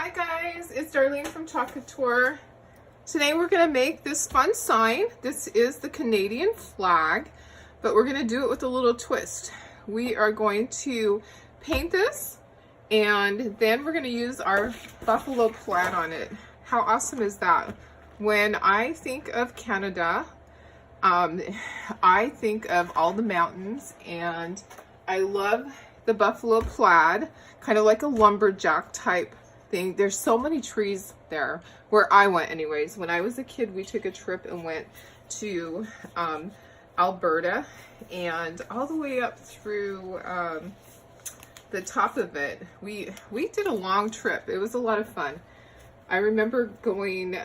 Hi guys, it's Darlene from Couture. Today we're going to make this fun sign. This is the Canadian flag, but we're going to do it with a little twist. We are going to paint this and then we're going to use our buffalo plaid on it. How awesome is that? When I think of Canada, I think of all the mountains, and I love the buffalo plaid, kind of like a lumberjack type thing. There's so many trees there where I went anyways. When I was a kid, we took a trip and went to Alberta and all the way up through the top of it. We did a long trip. It was a lot of fun. I remember going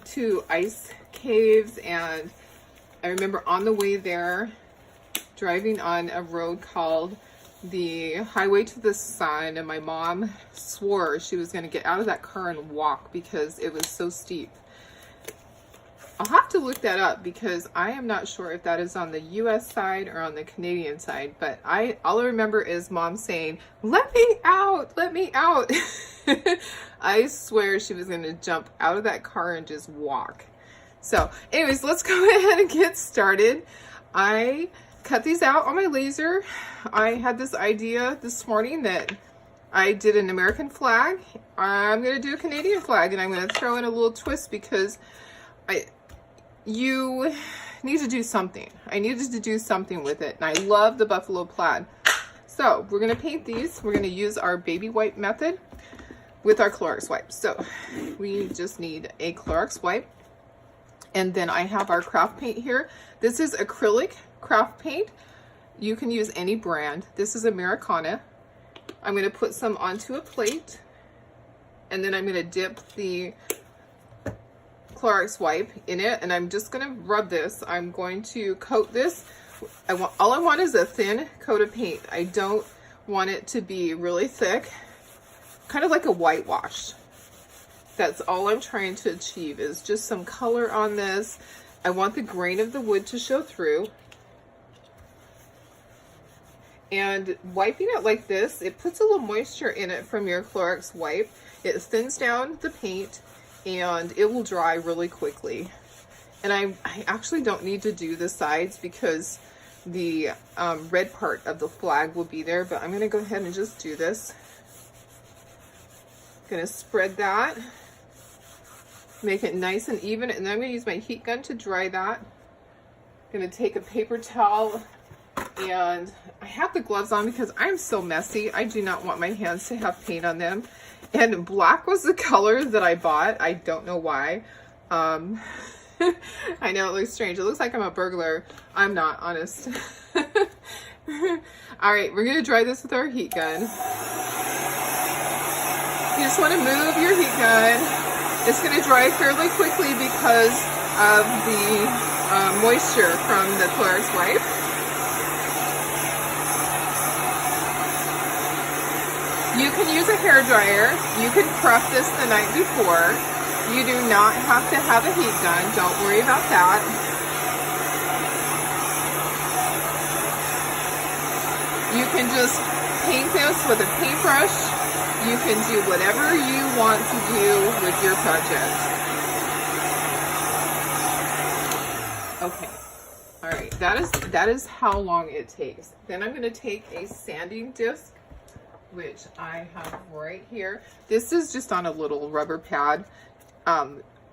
to ice caves, and I remember on the way there driving on a road called the Highway to the Sun, and my mom swore she was going to get out of that car and walk because it was so steep. I'll have to look that up because I am not sure if that is on the US side or on the Canadian side, but all I remember is mom saying, "Let me out, let me out." I swear she was going to jump out of that car and just walk. So anyways, let's go ahead and get started. I cut these out on my laser. I had this idea this morning that I did an American flag. I'm going to do a Canadian flag, and I'm going to throw in a little twist because you need to do something. I needed to do something with it, and I love the buffalo plaid. So we're going to paint these. We're going to use our baby wipe method with our Clorox wipe. So we just need a Clorox wipe, and then I have our craft paint here. This is acrylic craft paint. You can use any brand. This is Americana. I'm going to put some onto a plate, and then I'm going to dip the Clorox wipe in it, and I'm just going to rub this. I'm going to coat this. All I want is a thin coat of paint. I don't want it to be really thick, kind of like a whitewash. That's all I'm trying to achieve, is just some color on this. I want the grain of the wood to show through. And wiping it like this, it puts a little moisture in it from your Clorox wipe. It thins down the paint and it will dry really quickly. And I actually don't need to do the sides because the red part of the flag will be there, but I'm going to go ahead and just do this. Going to spread that, make it nice and even, and then I'm going to use my heat gun to dry that. Going to take a paper towel, and I have the gloves on because I'm so messy. I do not want my hands to have paint on them. And black was the color that I bought. I don't know why. I know it looks strange. It looks like I'm a burglar. I'm not, honest. All right, we're going to dry this with our heat gun. You just want to move your heat gun. It's going to dry fairly quickly because of the moisture from the Clorox wipe. You can use a hairdryer. You can prep this the night before. You do not have to have a heat gun. Don't worry about that. You can just paint this with a paintbrush. You can do whatever you want to do with your project. Okay. All right. That is how long it takes. Then I'm going to take a sanding disc, which I have right here. This is just on a little rubber pad.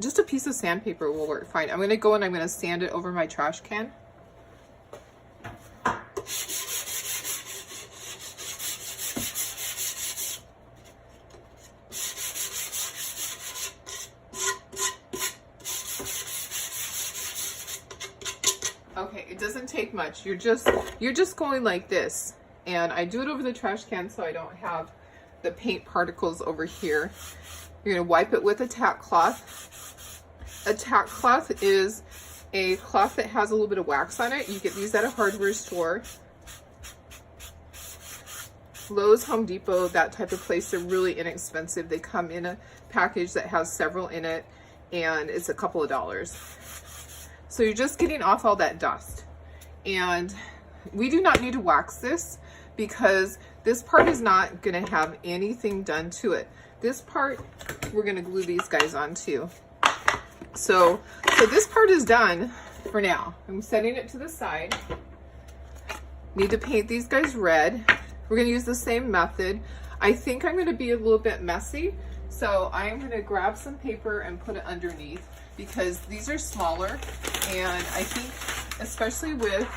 Just a piece of sandpaper will work fine. I'm going to go and I'm going to sand it over my trash can. Okay, it doesn't take much. You're just going like this. And I do it over the trash can so I don't have the paint particles over here. You're going to wipe it with a tack cloth. A tack cloth is a cloth that has a little bit of wax on it. You get these at a hardware store. Lowe's, Home Depot, that type of place. They're really inexpensive. They come in a package that has several in it, and it's a couple of dollars. So you're just getting off all that dust. And we do not need to wax this because this part is not going to have anything done to it. this part, we're gonna glue these guys on too. So this part is done for now. I'm setting it to the side. Need to paint these guys red. We're gonna use the same method. I think I'm gonna be a little bit messy, so I'm gonna grab some paper and put it underneath because these are smaller, and I think especially with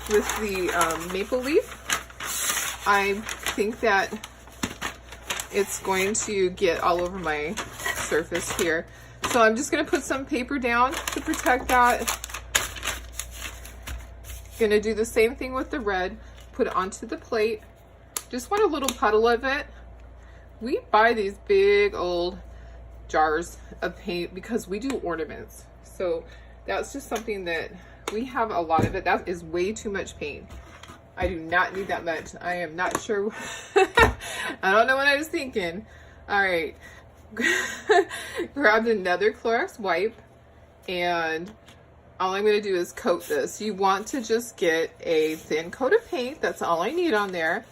the maple leaf, I think that it's going to get all over my surface here. So I'm just gonna put some paper down to protect that. Gonna do the same thing with the red, put it onto the plate. Just want a little puddle of it. We buy these big old jars of paint because we do ornaments. So that's just something that we have a lot of it. That is way too much paint. I do not need that much. I am not sure. I don't know what I was thinking. All right. Grabbed another Clorox wipe, and all I'm going to do is coat this. You want to just get a thin coat of paint. That's all I need on there.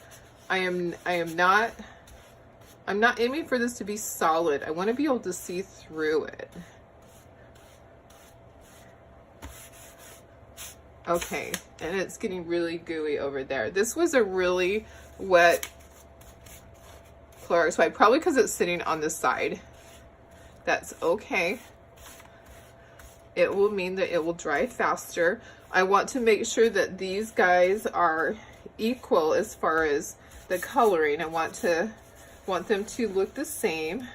I'm not aiming for this to be solid. I want to be able to see through it. Okay, and it's getting really gooey over there. This was a really wet Clorox wipe, probably because it's sitting on the side. That's okay. It will mean that it will dry faster. I want to make sure that these guys are equal as far as the coloring. I want them to look the same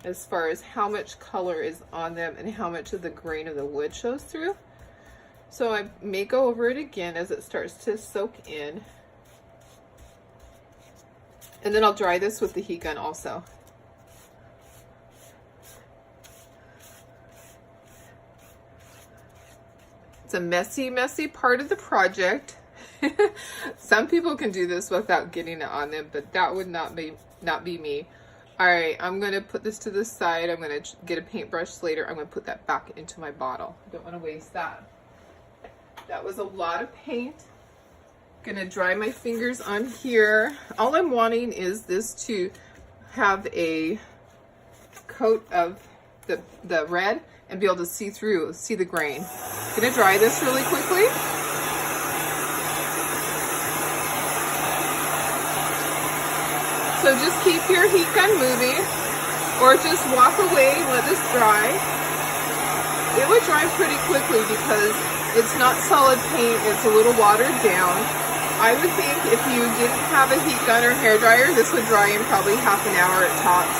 as far as how much color is on them and how much of the grain of the wood shows through. So I may go over it again as it starts to soak in. And then I'll dry this with the heat gun also. It's a messy, messy part of the project. Some people can do this without getting it on them, but that would not be me. All right, I'm gonna put this to the side. I'm gonna get a paintbrush later. I'm gonna put that back into my bottle. I don't wanna waste that. That was a lot of paint. Gonna dry my fingers on here. All I'm wanting is this to have a coat of the red and be able to see the grain. Gonna dry this really quickly. So just keep your heat gun moving, or just walk away and let this dry. It would dry pretty quickly because it's not solid paint, it's a little watered down. I would think if you didn't have a heat gun or hair dryer, this would dry in probably half an hour at tops.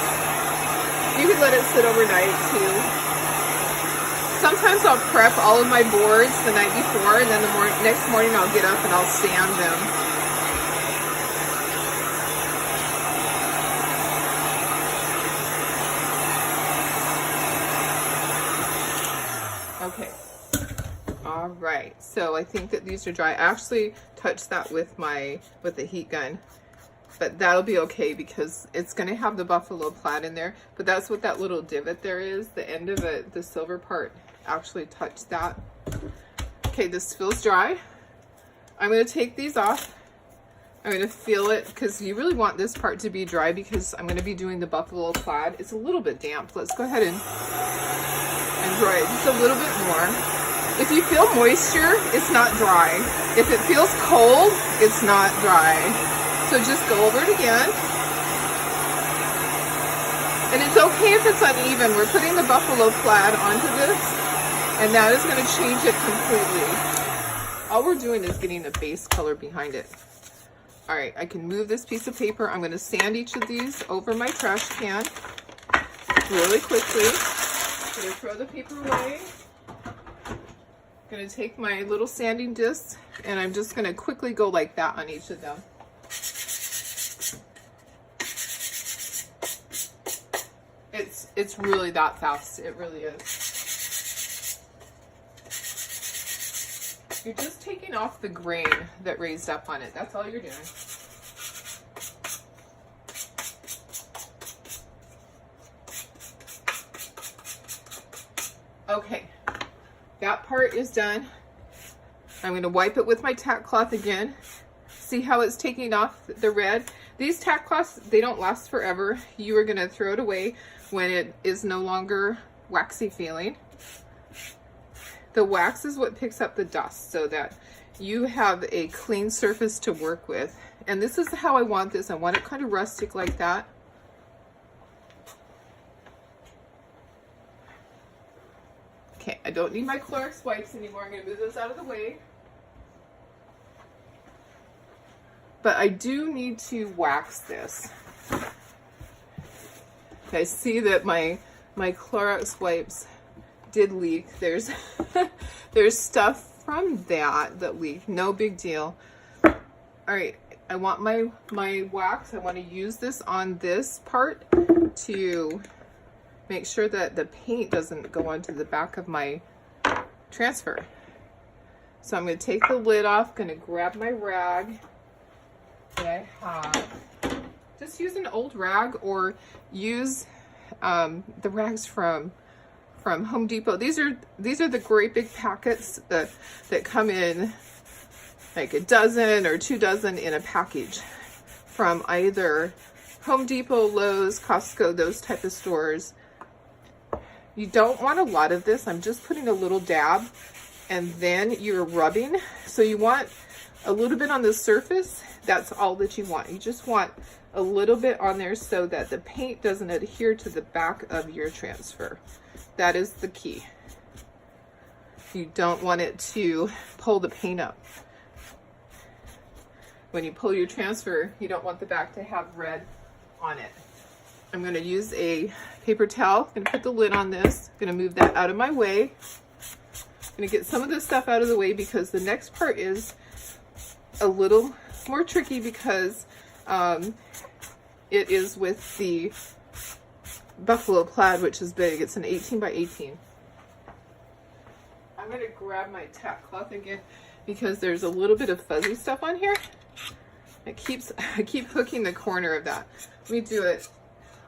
You could let it sit overnight too. Sometimes I'll prep all of my boards the night before, and then the next morning I'll get up and I'll sand them. Okay. All right, so I think that these are dry. I actually touched that with the heat gun, but that'll be okay because it's gonna have the buffalo plaid in there. But that's what that little divot there is. The end of it, the silver part, actually touched that. Okay, this feels dry. I'm gonna take these off. I'm gonna feel it because you really want this part to be dry because I'm gonna be doing the buffalo plaid. It's a little bit damp. Let's go ahead and dry it just a little bit more. If you feel moisture, it's not dry. If it feels cold, it's not dry. So just go over it again. And it's okay if it's uneven. We're putting the buffalo plaid onto this, and that is going to change it completely. All we're doing is getting a base color behind it. All right, I can move this piece of paper. I'm going to sand each of these over my trash can really quickly. I'm going to throw the paper away. I'm going to take my little sanding disc, and I'm just going to quickly go like that on each of them. It's really that fast. It really is. You're just taking off the grain that raised up on it. That's all you're doing. Okay. That part is done. I'm going to wipe it with my tack cloth again. See how it's taking off the red? These tack cloths, they don't last forever. You are gonna throw it away when it is no longer waxy feeling. The wax is what picks up the dust so that you have a clean surface to work with. And this is how I want this. I want it kind of rustic like that. Okay, I don't need my Clorox wipes anymore. I'm gonna move those out of the way. But I do need to wax this. I see that my Clorox wipes did leak. There's there's stuff from that leaked. No big deal. All right, I want my wax. I want to use this on this part to make sure that the paint doesn't go onto the back of my transfer. So I'm going to take the lid off. Going to grab my rag that I have. Just use an old rag or use the rags from Home Depot. These are the great big packets that come in like a dozen or 2 dozen in a package from either Home Depot, Lowe's, Costco, those type of stores. You don't want a lot of this. I'm just putting a little dab and then you're rubbing. So you want a little bit on the surface. That's all that you want. You just want a little bit on there so that the paint doesn't adhere to the back of your transfer. That is the key. You don't want it to pull the paint up. When you pull your transfer, you don't want the back to have red on it. I'm going to use a paper towel. I'm going to put the lid on this. I'm going to move that out of my way. I'm going to get some of this stuff out of the way because the next part is a little more tricky because it is with the buffalo plaid, which is big. It's an 18 by 18. I'm going to grab my tack cloth again because there's a little bit of fuzzy stuff on here. I keep hooking the corner of that. Let me do it.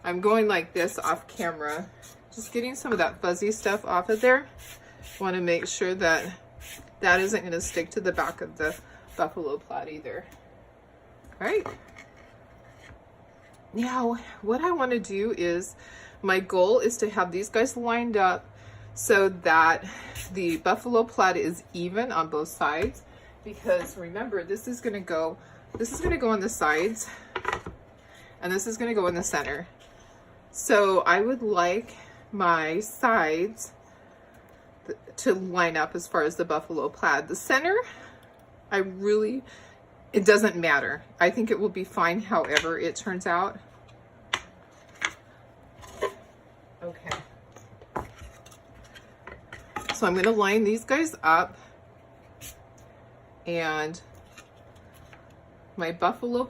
I'm going like this off camera, just getting some of that fuzzy stuff off of there. Want to make sure that that isn't going to stick to the back of the buffalo plaid either. All right. Now, what I want to do is, my goal is to have these guys lined up so that the buffalo plaid is even on both sides. Because remember, this is going to go on the sides, and this is going to go in the center. So I would like my sides to line up as far as the buffalo plaid. The center, it doesn't matter. I think it will be fine however it turns out. Okay. So I'm going to line these guys up, and my buffalo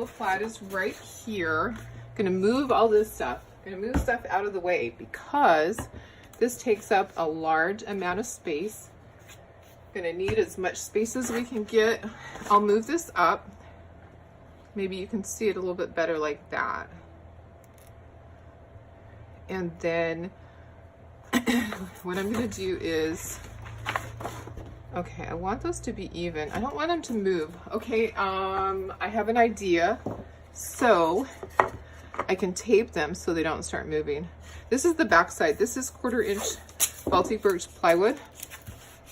plaid is right here. I'm going to move all this stuff. I'm going to move stuff out of the way because this takes up a large amount of space. I'm going to need as much space as we can get. I'll move this up. Maybe you can see it a little bit better like that. And then what I'm going to do is, okay, I want those to be even. I don't want them to move. Okay, I have an idea. So I can tape them so they don't start moving. This is the back side. This is 1/4 inch Baltic birch plywood.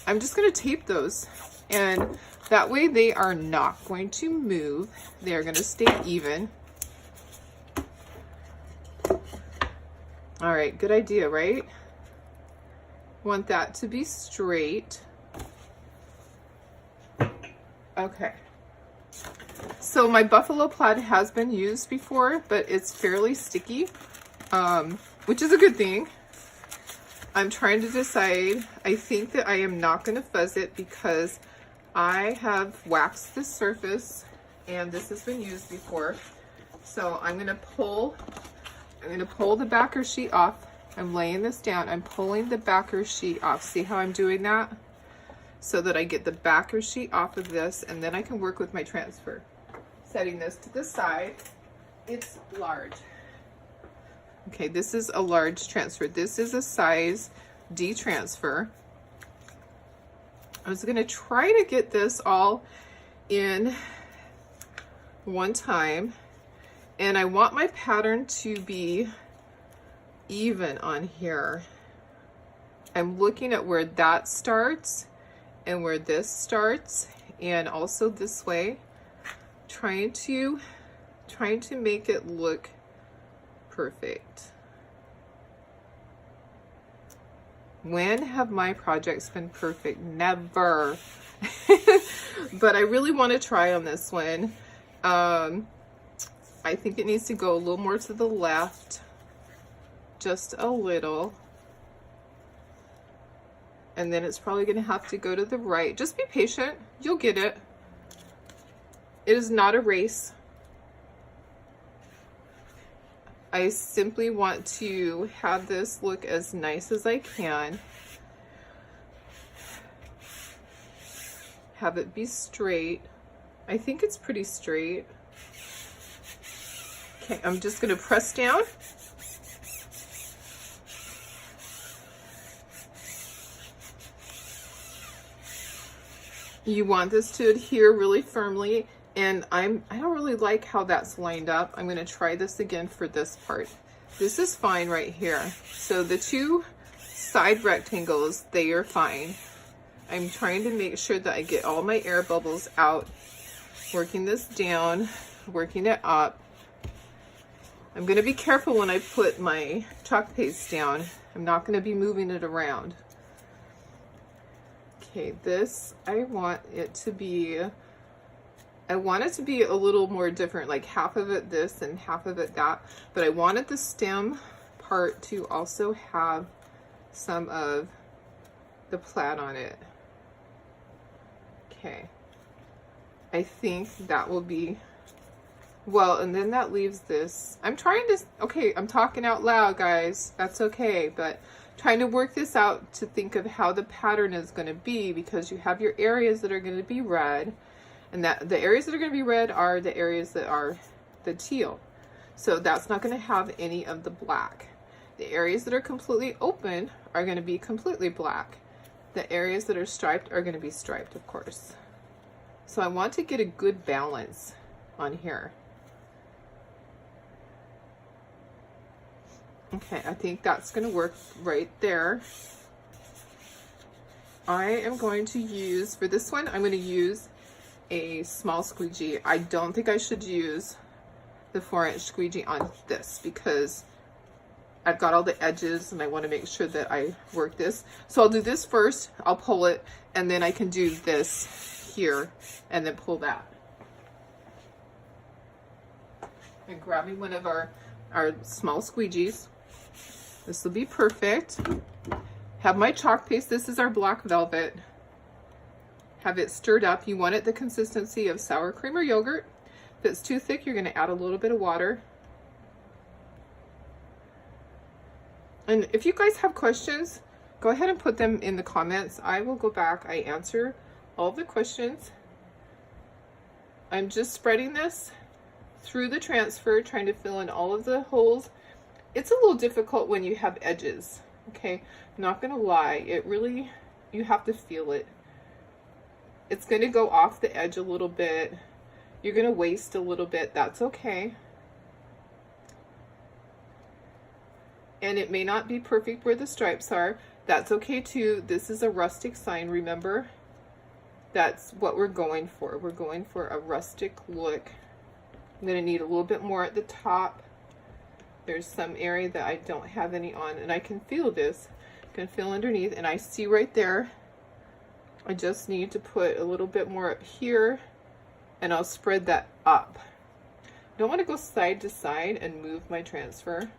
I'm just going to tape those, and that way they are not going to move. They're going to stay even. All right, good idea, right? Want that to be straight. Okay. So my buffalo plaid has been used before, but it's fairly sticky, which is a good thing. I'm trying to decide. I think that I am not going to fuzz it because I have waxed the surface and this has been used before. So I'm going to pull the backer sheet off. I'm laying this down. I'm pulling the backer sheet off. See how I'm doing that? So that I get the backer sheet off of this, and then I can work with my transfer. Setting this to the side. It's large. Okay, this is a large transfer. This is a size D transfer. I was going to try to get this all in one time, and I want my pattern to be even on here. I'm looking at where that starts and where this starts, and also this way, trying to make it look perfect. When have my projects been perfect? Never. But I really want to try on this one. I think it needs to go a little more to the left, just a little. And then it's probably going to have to go to the right. Just be patient. You'll get it. It is not a race. I simply want to have this look as nice as I can. Have it be straight. I think it's pretty straight. Okay, I'm just going to press down. You want this to adhere really firmly, and I don't really like how that's lined up. I'm going to try this again for this part. This is fine right here. So the two side rectangles, they are fine. I'm trying to make sure that I get all my air bubbles out, working this down, working it up. I'm going to be careful when I put my chalk paste down. I'm not going to be moving it around. Okay, this, I want it to be a little more different, like half of it this and half of it that, but I wanted the stem part to also have some of the plaid on it. Okay, I think that will be, well, and then that leaves this. I'm trying to, okay, I'm talking out loud, guys, that's okay, but trying to work this out to think of how the pattern is going to be, because you have your areas that are going to be red, and that the areas that are going to be red are the areas that are the teal. So that's not going to have any of the black. The areas that are completely open are going to be completely black. The areas that are striped are going to be striped, of course. So I want to get a good balance on here. Okay, I think that's going to work right there. I am going to use, for this one, I'm going to use a small squeegee. I don't think I should use the 4-inch squeegee on this because I've got all the edges and I want to make sure that I work this. So I'll do this first, I'll pull it, and then I can do this here and then pull that. And grabbing one of our small squeegees. This will be perfect. Have my chalk paste. This is our black velvet. Have it stirred up. You want it the consistency of sour cream or yogurt. If it's too thick, you're going to add a little bit of water. And if you guys have questions, go ahead and put them in the comments. I will go back. I answer all the questions. I'm just spreading this through the transfer, trying to fill in all of the holes. It's a little difficult when you have edges, okay? I'm not gonna lie, it really, you have to feel it. It's gonna go off the edge a little bit. You're gonna waste a little bit, that's okay. And it may not be perfect where the stripes are. That's okay too. This is a rustic sign, remember? That's what we're going for. We're going for a rustic look. I'm gonna need a little bit more at the top. There's some area that I don't have any on, and I can feel this. I can feel underneath, and I see right there. I just need to put a little bit more up here, and I'll spread that up. I don't want to go side to side and move my transfer.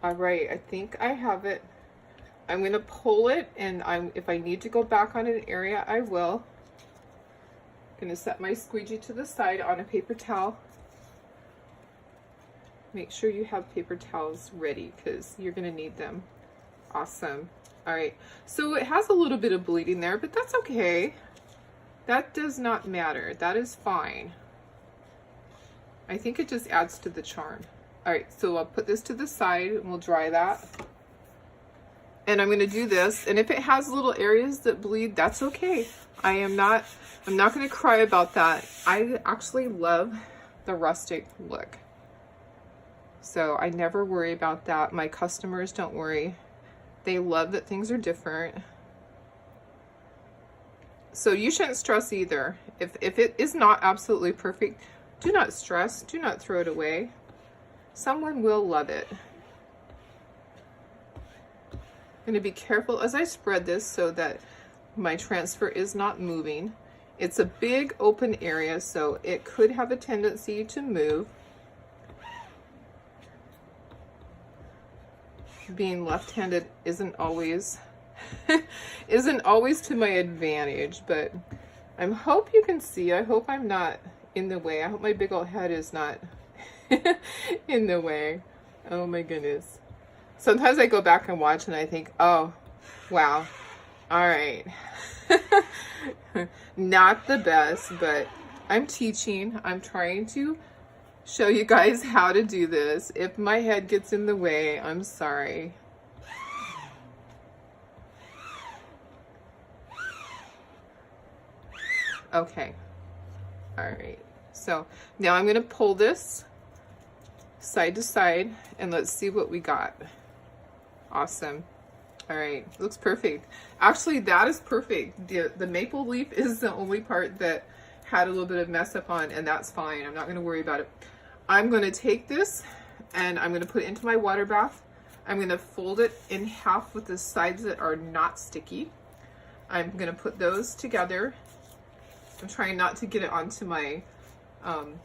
All right, I think I have it. I'm going to pull it, and if I need to go back on an area, I will. I'm going to set my squeegee to the side on a paper towel. Make sure you have paper towels ready because you're going to need them. Awesome. All right, so it has a little bit of bleeding there, but that's okay. That does not matter. That is fine. I think it just adds to the charm. All right, so I'll put this to the side and we'll dry that. And I'm going to do this, and if it has little areas that bleed, that's okay. I'm not going to cry about that. I actually love the rustic look. So I never worry about that. My customers don't worry. They love that things are different. So you shouldn't stress either. If it is not absolutely perfect, do not stress. Do not throw it away. Someone will love it. I'm going to be careful as I spread this so that my transfer is not moving. It's a big open area, so it could have a tendency to move. Being left-handed isn't always to my advantage, but I hope you can see. I hope I'm not in the way. I hope my big old head is not in the way. Oh my goodness. Sometimes I go back and watch and I think, oh, wow, all right. Not the best, but I'm teaching. I'm trying to show you guys how to do this. If my head gets in the way, I'm sorry. Okay. All right. So now I'm going to pull this side to side and let's see what we got. Awesome. All right, looks perfect. Actually, that is perfect. The maple leaf is the only part that had a little bit of mess up on, and that's fine. I'm not going to worry about it. I'm going to take this and I'm going to put it into my water bath. I'm going to fold it in half with the sides that are not sticky. I'm going to put those together. I'm trying not to get it onto my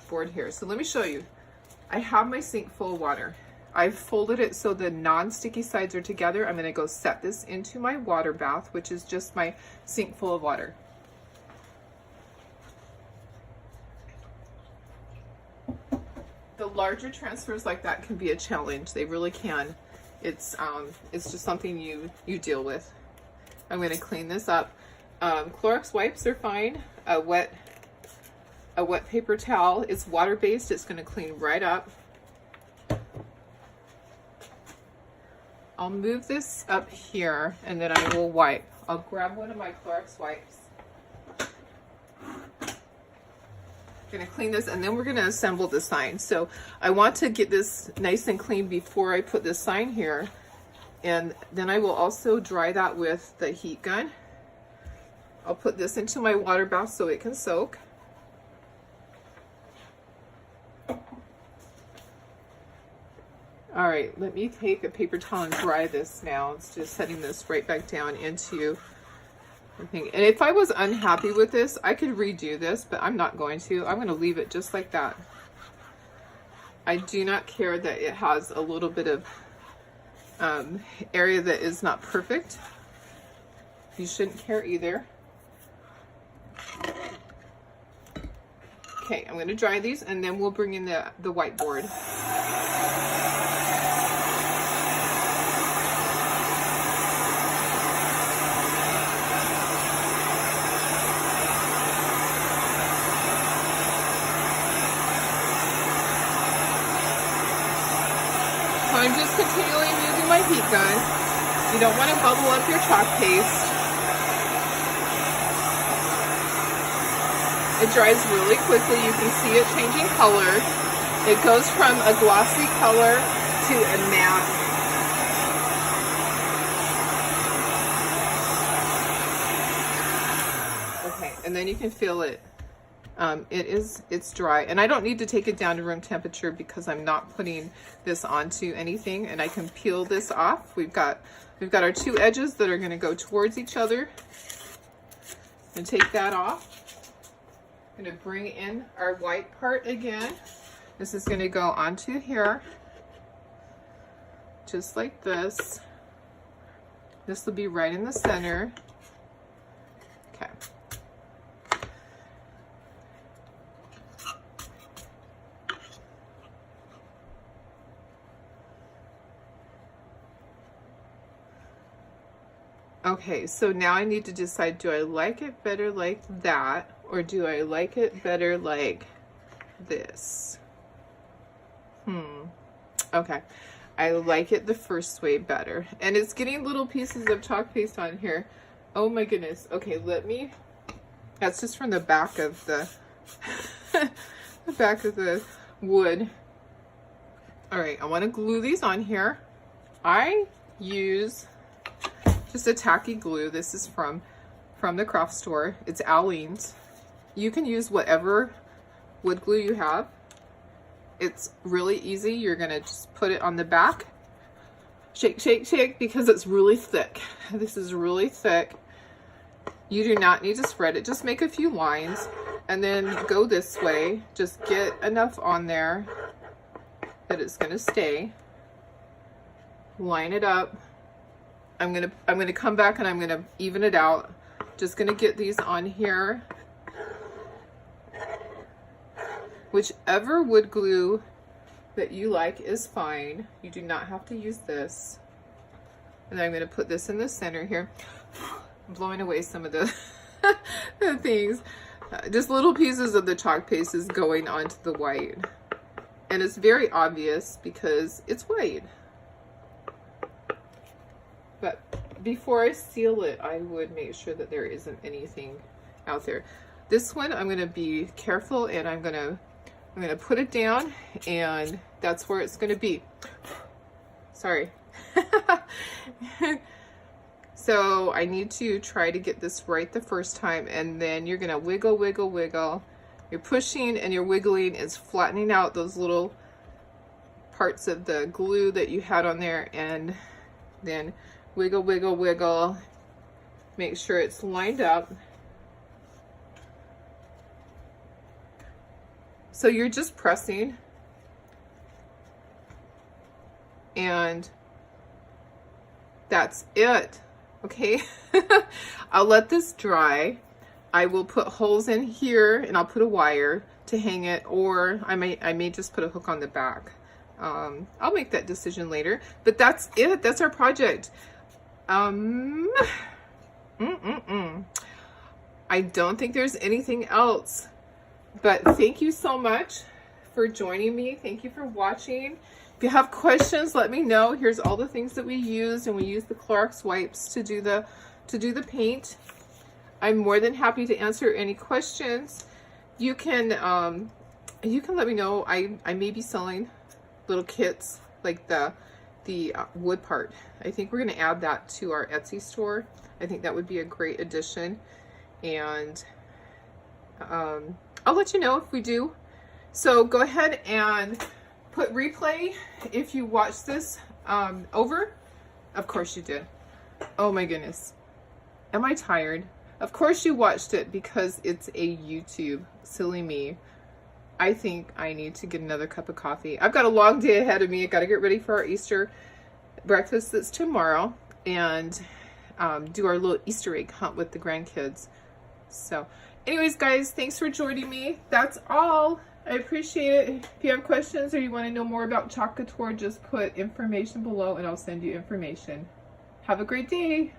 board here. So let me show you. I have my sink full of water. I've folded it so the non-sticky sides are together. I'm going to go set this into my water bath, which is just my sink full of water. The larger transfers like that can be a challenge. They really can. It's just something you deal with. I'm going to clean this up. Clorox wipes are fine. A wet paper towel. It's water-based. It's going to clean right up. I'll move this up here and then I will wipe. I'll grab one of my Clorox wipes. I'm going to clean this and then we're going to assemble the sign. So I want to get this nice and clean before I put this sign here. And then I will also dry that with the heat gun. I'll put this into my water bath so it can soak. All right, let me take a paper towel and dry this now. It's just setting this right back down into the thing. And if I was unhappy with this, I could redo this, but I'm not going to. I'm going to leave it just like that. I do not care that it has a little bit of area that is not perfect. You shouldn't care either. Okay, I'm going to dry these and then we'll bring in the whiteboard. I'm just continually using my heat gun. You don't want to bubble up your chalk paste. It dries really quickly. You can see it changing color. It goes from a glossy color to a matte. Okay, and then you can feel it. It's dry, and I don't need to take it down to room temperature because I'm not putting this onto anything, and I can peel this off. We've got our two edges that are going to go towards each other. And take that off. I'm going to bring in our white part again. This is going to go onto here, just like this. This will be right in the center. Okay. Okay, so now I need to decide, do I like it better like that, or do I like it better like this? Okay. I like it the first way better. And it's getting little pieces of chalk paste on here. Oh my goodness. Okay, that's just from the back of the, the back of the wood. All right, I want to glue these on here. I use just a tacky glue. This is from the craft store. It's Aleene's. You can use whatever wood glue you have. It's really easy. You're gonna just put it on the back. Shake, shake, shake, because it's really thick. This is really thick. You do not need to spread it. Just make a few lines and then go this way. Just get enough on there that it's gonna stay. Line it up. I'm gonna come back and I'm gonna even it out. Just gonna get these on here. Whichever wood glue that you like is fine. You do not have to use this. And I'm going to put this in the center here. I'm blowing away some of the, the things. Just little pieces of the chalk paste is going onto the white. And it's very obvious because it's white. But before I seal it, I would make sure that there isn't anything out there. This one, I'm going to be careful and I'm going to put it down, and that's where it's going to be. Sorry. So I need to try to get this right the first time, and then you're going to wiggle, wiggle, wiggle. You're pushing and you're wiggling. It's flattening out those little parts of the glue that you had on there, and then wiggle, wiggle, wiggle. Make sure it's lined up. So you're just pressing, and that's it. Okay. I'll let this dry. I will put holes in here and I'll put a wire to hang it, or I may just put a hook on the back. I'll make that decision later, but that's it. That's our project. I don't think there's anything else. But thank you so much for joining me. Thank you for watching. If you have questions, let me know. Here's all the things that we used, and we used the Clorox wipes to do the paint. I'm more than happy to answer any questions. You can let me know. I may be selling little kits like the wood part. I think we're going to add that to our Etsy store. I think that would be a great addition, and I'll let you know if we do. So go ahead and put replay if you watch this over. Of course you did. Oh my goodness. Am I tired? Of course you watched it because it's a YouTube. Silly me. I think I need to get another cup of coffee. I've got a long day ahead of me. I got to get ready for our Easter breakfast that's tomorrow, and do our little Easter egg hunt with the grandkids. So anyways, guys, thanks for joining me. That's all. I appreciate it. If you have questions or you want to know more about Chalk Couture, just put information below and I'll send you information. Have a great day.